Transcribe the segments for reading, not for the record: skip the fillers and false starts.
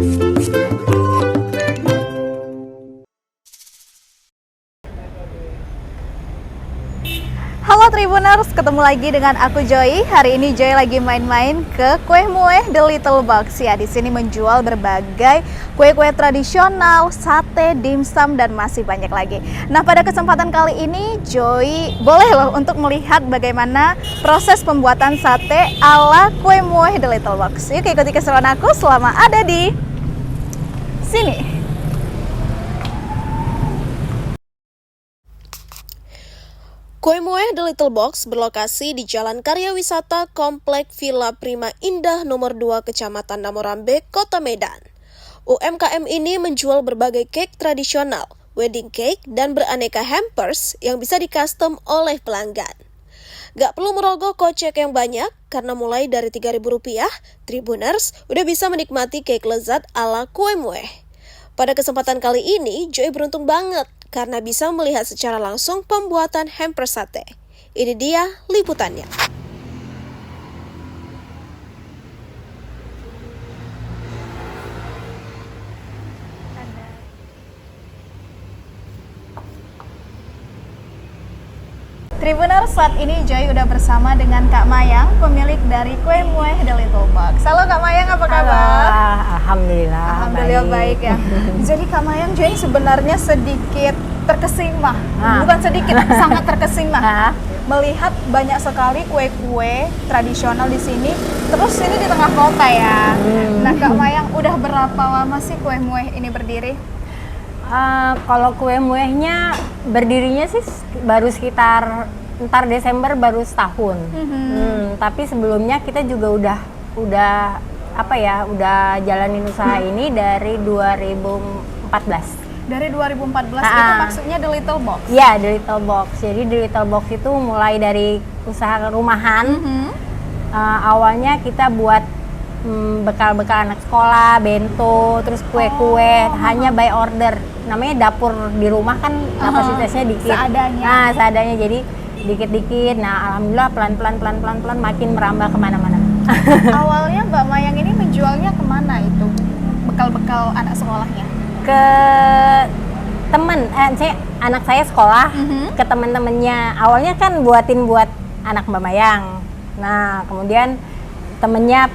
Halo Tribuners, ketemu lagi dengan aku Joy. Hari ini Joy lagi main-main ke Kue Mueh The Little Box. Ya, di sini menjual berbagai kue-kue tradisional, sate, dimsum, dan masih banyak lagi. Nah, pada kesempatan kali ini Joy boleh loh untuk melihat bagaimana proses pembuatan sate ala Kue Mueh The Little Box. Yuk ikuti keseruan aku selama ada di sini. Kue Mueh The Little Box berlokasi di Jalan Karya Wisata Komplek Villa Prima Indah nomor 2 Kecamatan Namorambe, Kota Medan. UMKM ini menjual berbagai cake tradisional, wedding cake, dan beraneka hampers yang bisa di-custom oleh pelanggan. Gak perlu merogoh kocek yang banyak, karena mulai dari Rp3.000, Tribuners udah bisa menikmati cake lezat ala Kue Mueh. Pada kesempatan kali ini, Joy beruntung banget karena bisa melihat secara langsung pembuatan hamper sate. Ini dia liputannya. Tribuners, saat ini Joy udah bersama dengan Kak Mayang, pemilik dari Kue Mueh The Little Box. Halo Kak Mayang, apa kabar? Halo, alhamdulillah. Alhamdulillah baik ya. Jadi Kak Mayang, Joy sebenarnya sedikit terkesima, bukan sedikit, sangat terkesima melihat banyak sekali kue-kue tradisional di sini. Terus ini di tengah kota ya. Nah Kak Mayang, udah berapa lama sih Kue Mueh ini berdiri? Kalau Kue Muehnya berdirinya sih baru sekitar ntar Desember baru setahun. Tapi sebelumnya kita juga udah jalanin usaha ini dari 2014. Dari 2014 itu maksudnya The Little Box? Iya, The Little Box. Jadi The Little Box itu mulai dari usaha rumahan. Awalnya kita buat bekal-bekal anak sekolah, bento, terus kue-kue, hanya by order. Namanya dapur di rumah kan kapasitasnya dikit. Seadanya. Nah, seadanya, jadi dikit-dikit. Nah, alhamdulillah pelan-pelan makin merambah kemana-mana. Awalnya Mbak Mayang ini menjualnya kemana itu? Bekal-bekal anak sekolahnya? Ke anak saya sekolah, ke teman-temannya. Awalnya kan buat anak Mbak Mayang. Nah, kemudian temennya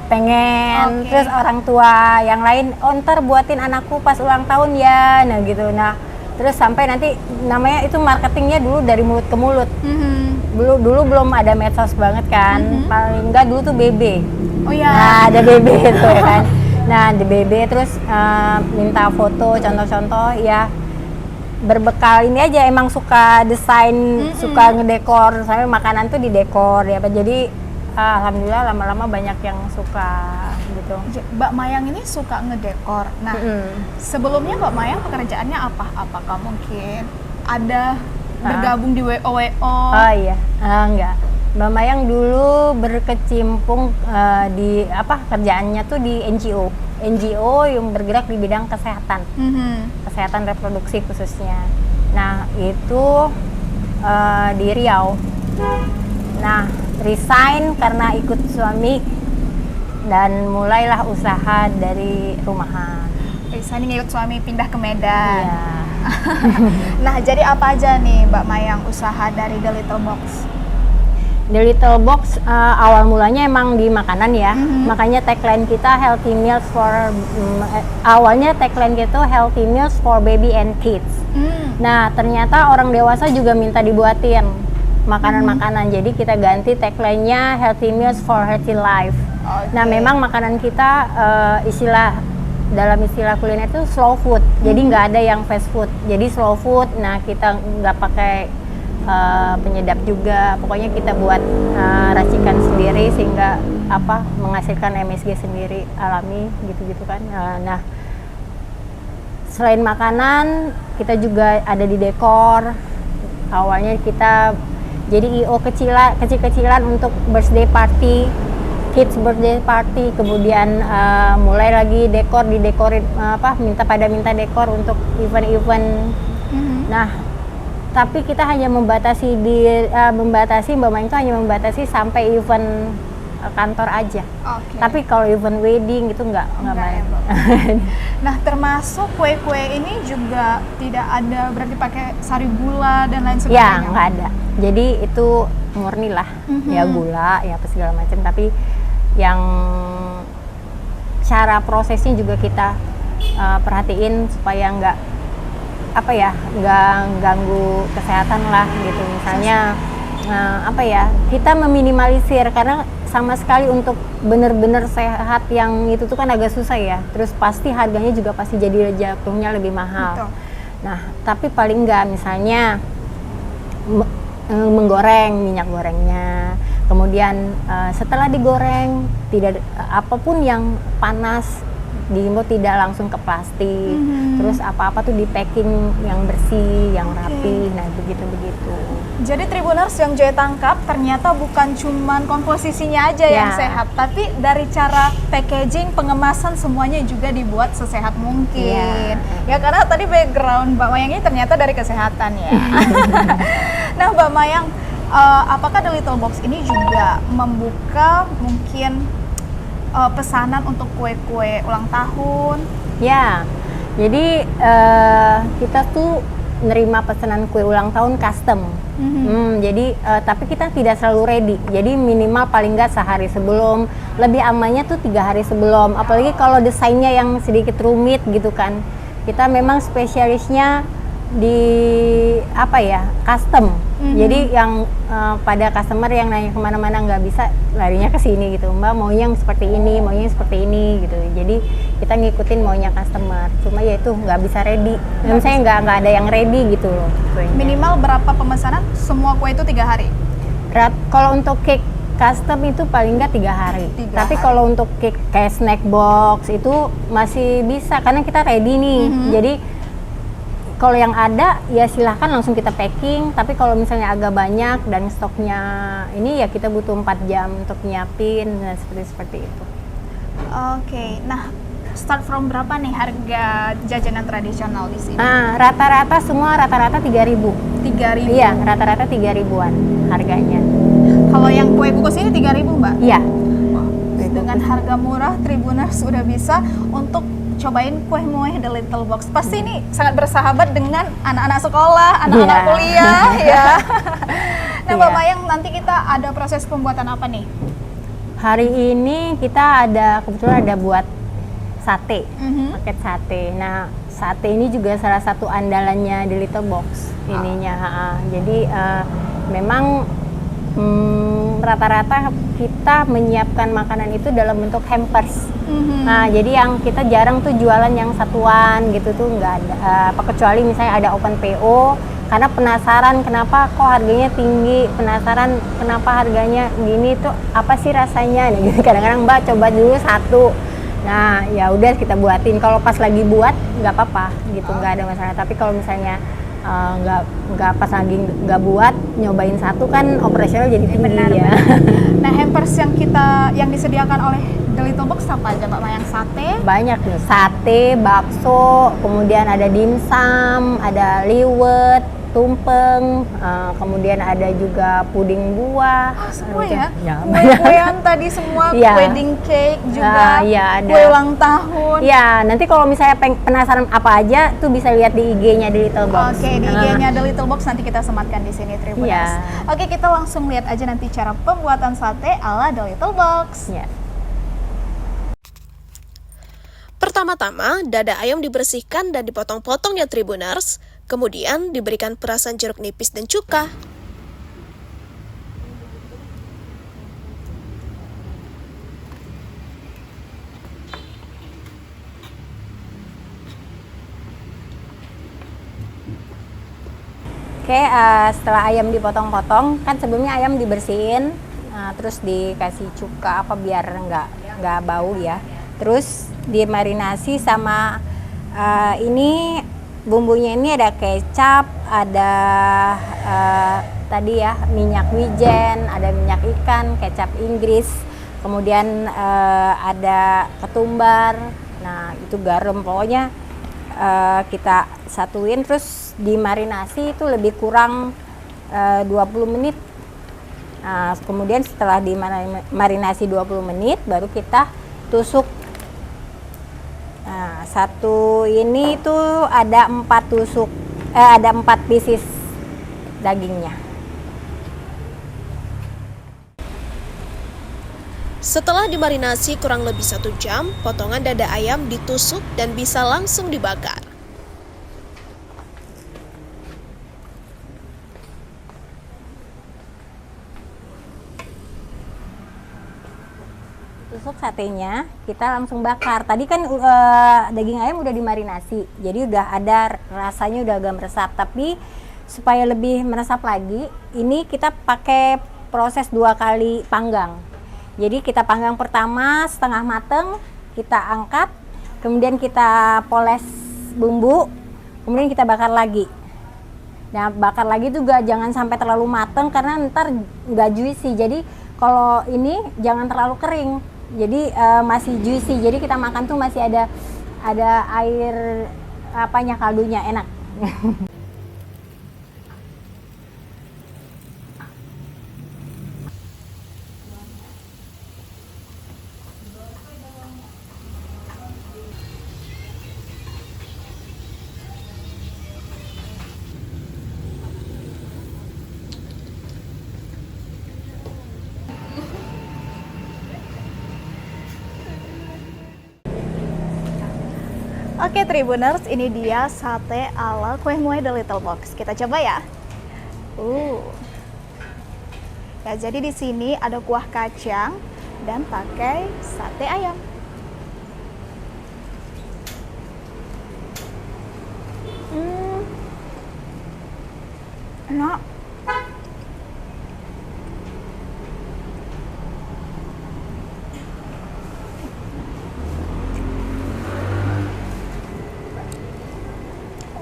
pengen, terus orang tua yang lain, ntar buatin anakku pas ulang tahun ya, nah gitu. Nah, terus sampai nanti namanya itu marketingnya dulu dari mulut ke mulut. Dulu belum ada medsos banget kan, paling enggak dulu tuh BB. Oh ya. Nah, ada BB itu ya kan. Nah, di BB terus minta foto, contoh-contoh ya. Berbekal ini aja, emang suka desain, suka ngedekor, sampai makanan tuh didekor ya. Jadi alhamdulillah lama-lama banyak yang suka gitu. Mbak Mayang ini suka ngedekor. Nah, sebelumnya Mbak Mayang pekerjaannya apa? Apakah mungkin ada bergabung di WO? Oh iya, enggak. Mbak Mayang dulu berkecimpung di kerjaannya tuh di NGO yang bergerak di bidang kesehatan, kesehatan reproduksi khususnya. Nah itu di Riau. Nah resign karena ikut suami dan mulailah usaha dari rumahan. Resign ngikut suami pindah ke Medan. Iya. Nah jadi apa aja nih Mbak Mayang usaha dari The Little Box? The Little Box awal mulanya emang di makanan ya, makanya tagline kita healthy meals for awalnya tagline gitu healthy meals for baby and kids. Nah ternyata orang dewasa juga minta dibuatin makanan-makanan, jadi kita ganti tagline-nya healthy meals for healthy life. Nah memang makanan kita dalam istilah kuliner itu slow food, jadi nggak ada yang fast food, jadi slow food. Nah kita nggak pakai penyedap juga, pokoknya kita buat racikan sendiri sehingga menghasilkan MSG sendiri alami gitu kan. Nah selain makanan kita juga ada di dekor. Awalnya kita jadi IO kecil-kecilan untuk birthday party, kids birthday party, kemudian mulai lagi didekorin minta dekor untuk event-event. Nah tapi kita hanya membatasi Mbak Mayang itu hanya membatasi sampai event kantor aja. Oke. Tapi kalau event wedding itu nggak Nggak bayar. ya, Bu? Nah, termasuk kue-kue ini juga tidak ada berarti pakai sari gula dan lain Ya, sebagainya. nggak ada. Jadi itu murni lah, ya gula, ya apa segala macam. Tapi yang cara prosesnya juga kita perhatiin supaya nggak ganggu kesehatan lah gitu. Misalnya kita meminimalisir karena sama sekali untuk benar-benar sehat yang itu tuh kan agak susah ya. Terus pasti harganya juga pasti jadi jatuhnya lebih mahal. Betul. Nah, tapi paling nggak misalnya menggoreng minyak gorengnya, kemudian setelah digoreng tidak apapun yang panas diimbau tidak langsung ke plastik, terus apa-apa tuh di packing yang bersih, yang rapi, nah begitu. Jadi Tribuners yang Joy tangkap ternyata bukan cuman komposisinya aja yang Ya. sehat, tapi dari cara packaging, pengemasan semuanya juga dibuat sesehat mungkin. Ya karena tadi background Mbak Mayang ini ternyata dari kesehatan ya. Nah Mbak Mayang, apakah The Little Box ini juga membuka mungkin pesanan untuk kue-kue ulang tahun? Ya, jadi kita tuh nerima pesanan kue ulang tahun custom. Jadi tapi kita tidak selalu ready. Jadi minimal paling nggak sehari sebelum. Lebih amannya tuh 3 hari sebelum. Apalagi kalau desainnya yang sedikit rumit gitu kan. Kita memang spesialisnya di custom. Jadi yang pada customer yang nanya kemana-mana nggak bisa larinya ke sini gitu, Mbak maunya yang seperti ini, maunya yang seperti ini gitu. Jadi kita ngikutin maunya customer. Cuma ya itu nggak bisa ready. Misalnya nggak ada yang ready gitu loh. Kuenya. Minimal berapa pemesanan? Semua kue itu 3 hari? Kalau untuk cake custom itu paling nggak 3 hari. 3 Tapi hari. kalau untuk cake kayak snack box itu masih bisa karena kita ready nih. Jadi kalau yang ada ya silahkan langsung kita packing, tapi kalau misalnya agak banyak dan stoknya ini ya kita butuh 4 jam untuk nyiapin dan seperti itu. Oke, nah start from berapa nih harga jajanan tradisional di sini? Nah, rata-rata 3.000. 3.000. Iya, rata-rata 3.000-an harganya. Kalau yang kue kukus ini 3.000 Mbak? Iya. Dengan harga murah, Tribuners sudah bisa untuk cobain kue-kue The Little Box. Pasti ini sangat bersahabat dengan anak-anak sekolah, anak-anak Iya. kuliah ya. Nah Mbak Iya. Mayang, nanti kita ada proses pembuatan apa nih? Hari ini kita kebetulan ada buat sate, paket sate. Nah, sate ini juga salah satu andalannya The Little Box ininya. Jadi memang rata-rata kita menyiapkan makanan itu dalam bentuk hampers. Nah, jadi yang kita jarang tuh jualan yang satuan gitu tuh nggak ada. Kecuali misalnya ada open PO, karena penasaran kenapa kok harganya tinggi, penasaran kenapa harganya gini tuh apa sih rasanya. Nah, gitu. Kadang-kadang Mbak coba dulu satu. Nah, ya udah kita buatin. Kalau pas lagi buat nggak apa-apa gitu, nggak ada masalah. Tapi kalau misalnya nggak pas lagi nggak buat nyobain satu kan operasional jadi tinggi ya. Nah hampers yang disediakan oleh The Little Box apa aja Mbak Mayang? Sate? Banyak nih, sate, bakso, kemudian ada dimsum, ada liwet, tumpeng, kemudian ada juga puding buah. Semua ya? Ya, Kue-kue yang tadi semua, Iya. wedding cake juga, iya, ada. kue ulang tahun. Ya, nanti kalau misalnya penasaran apa aja tuh bisa lihat di IG-nya The Little Box. Oke, di IG-nya The Little Box nanti kita sematkan di sini Tribuners. Iya. Oke, kita langsung lihat aja nanti cara pembuatan sate ala The Little Box. Ya. Pertama-tama, dada ayam dibersihkan dan dipotong-potong ya Tribuners. Kemudian diberikan perasan jeruk nipis dan cuka. Oke, setelah ayam dipotong-potong, kan sebelumnya ayam dibersihin, terus dikasih cuka apa biar nggak bau ya. Terus dimarinasi sama ini bumbunya ini ada kecap, ada tadi ya minyak wijen, ada minyak ikan, kecap Inggris, kemudian ada ketumbar, nah itu garam pokoknya kita satuin terus dimarinasi itu lebih kurang 20 menit Kemudian setelah dimarinasi 20 menit baru kita tusuk. Nah, satu ini tuh ada 4 tusuk, ada 4 pieces dagingnya. Setelah dimarinasi kurang lebih 1 jam, potongan dada ayam ditusuk dan bisa langsung dibakar. Tusuk satenya, kita langsung bakar. Tadi kan daging ayam udah dimarinasi, jadi udah ada rasanya, udah agak meresap. Tapi supaya lebih meresap lagi, ini kita pakai proses 2 kali panggang. Jadi kita panggang pertama setengah mateng, kita angkat, kemudian kita poles bumbu, kemudian kita bakar lagi. Nah, bakar lagi juga jangan sampai terlalu mateng karena ntar nggak juicy. Jadi kalau ini jangan terlalu kering, jadi masih juicy. Jadi kita makan tuh masih ada air kaldunya, enak. Oke Tribuners, ini dia sate ala Kue Mueh The Little Box. Kita coba ya. Ya, jadi di sini ada kuah kacang dan pakai sate ayam. Enak.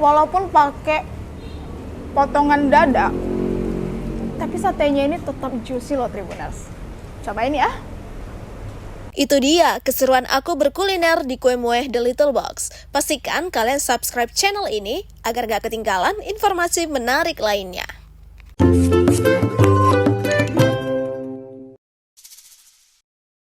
Walaupun pakai potongan dada, tapi satenya ini tetap juicy loh Tribuners. Cobain ya. Itu dia keseruan aku berkuliner di Kue Mueh The Little Box. Pastikan kalian subscribe channel ini agar gak ketinggalan informasi menarik lainnya.